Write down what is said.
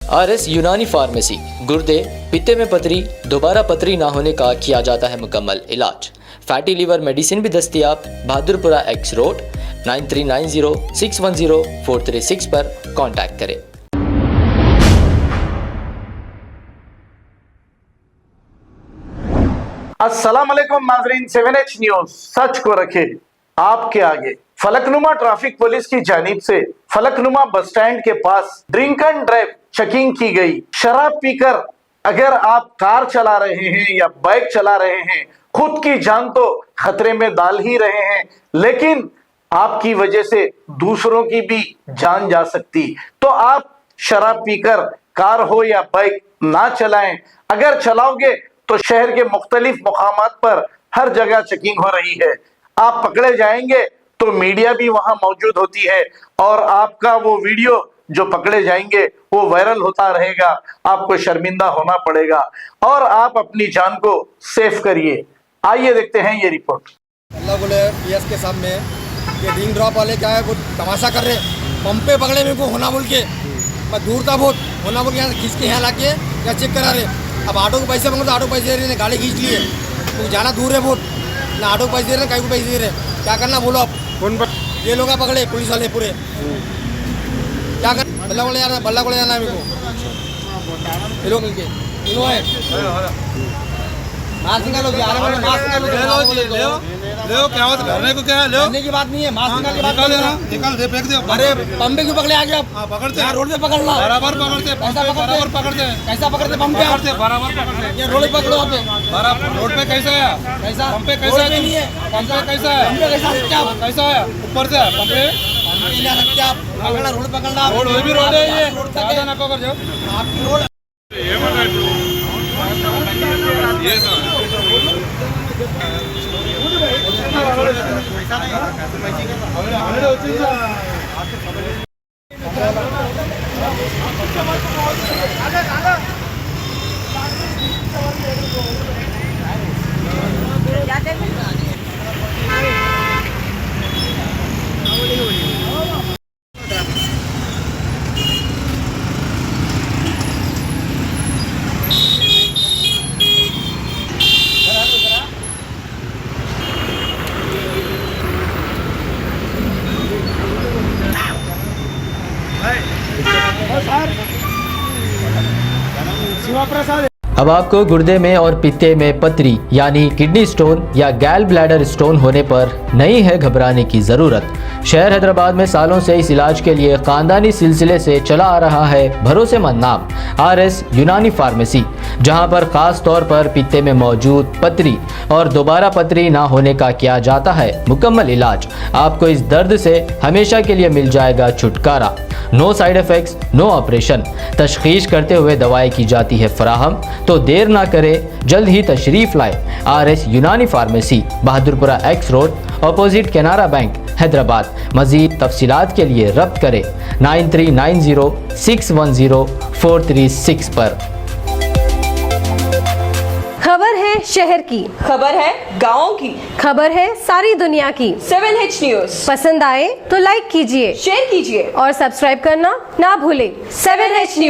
RS यूनानी pharmacy, गुर्दे, पित्ते में पथरी, दोबारा पथरी ना होने का किया जाता है मुकम्मल इलाज। फैटी लीवर मेडिसिन भी दस्तियाब। बहादुरपुरा X रोड 9390610436 पर कांटेक्ट करें। अस्सलाम वालेकुम नाज़रीन, 7H न्यूज सच को रखे आपके आगे। फलकनुमा ट्रैफिक पुलिस की जानिब से फलकनुमा बस स्टैंड के पास ड्रिंक एंड ड्राइव चेकिंग की गई। शराब पीकर अगर आप कार चला रहे हैं या बाइक चला रहे हैं, खुद की जान तो खतरे में डाल ही रहे हैं, लेकिन आपकी वजह से दूसरों की भी जान जा सकती। तो आप शराब पीकर कार हो या बाइक ना चलाएं। अगर चलाओगे तो शहर के मुख्तलिफ मुकामात पर हर जगह चेकिंग हो रही है। आप पकड़े जाएंगे तो मीडिया भी वहां मौजूद होती है और आपका वो वीडियो जो पकड़े जाएंगे वो वायरल होता रहेगा। आपको शर्मिंदा होना पड़ेगा और आप अपनी जान को सेफ करिए। आइए देखते हैं ये रिपोर्ट। अल्लाह बोले PS के सामने ये रिंग ड्रॉप वाले क्या है, वो तमाशा कर रहे, पंप पे पकड़े मेरे को होना बोल के। मैं दूर था बहुत, होना बोल के यहाँ खींच के यहाँ ला के यहाँ चेक करा रहे। अब ऑटो को पैसे मांगो तो ऑटो पैसे दे रहे, गाड़ी खींच लिए तो जाना दूर है बहुत, ना ऑटो को पैसे दे रहे कहीं को पैसे दे रहे। क्या करना बोलो आप? कौन ये लोग पकड़े पुलिस वाले पूरे, क्या कर बल्ला को ले जाना, बल्ला को ले जाना है मेरे को। ये लोग मिलके मास्क निकालो, मास्क निकालो, ले क्या बात करने को क्या है? ले करने की बात नहीं है, मास्क निकाल के बात निकाल देना, निकाल दे, फेंक दे। अरे पंप पे क्यों पकड़े आगे आप? पकड़ते यहाँ रोड पे पकड़ना, बराबर पकड़ते, कैसा पकड़ते? बराबर पकड़ते, कैसा पकड़ते? पंप पे पकड़ते, बराबर पकड़ते। ये रोड पे पकड़ो आप, बराबर रोड पे कैसा है? कैसा पंप पे कैसा रोड है? पे नहीं है, पंप पे कैसा है? पंप पे कैसा सकते आप? कैसा है? ऊपर से है पंप पे नहीं आ सकते आप, पकड़ना रोड पकड़ना। रोड वही भी रोड है ये, रोड तक ज्यादा है ना पकड़ जाओ। आपकी रोड। ये अब आपको गुर्दे में और पित्ते में पथरी यानी किडनी स्टोन या गैल ब्लैडर स्टोन होने पर नहीं है घबराने की ज़रूरत। शहर हैदराबाद में सालों से इस इलाज के लिए ख़ानदानी सिलसिले से चला आ रहा है भरोसेमंद नाम RS यूनानी फार्मेसी, जहां पर ख़ास तौर पर पित्ते में मौजूद पथरी और दोबारा पथरी ना होने का किया जाता है मुकम्मल इलाज। आपको इस दर्द से हमेशा के लिए मिल जाएगा छुटकारा। No side effects, no operation. तशखीस करते हुए दवाएं की जाती है फराहम। तो देर ना करें, जल्द ही तशरीफ़ लाए RS यूनानी pharmacy, Bahadurpura X road, opposite Canara bank, Hyderabad. मज़ीद तफसीलात के लिए रब्त करें 9390610436 पर। खबर है शहर की, खबर है गाँव की, खबर है सारी दुनिया की। 7H न्यूज पसंद आए तो लाइक कीजिए, शेयर कीजिए और सब्सक्राइब करना ना भूलें। 7H news.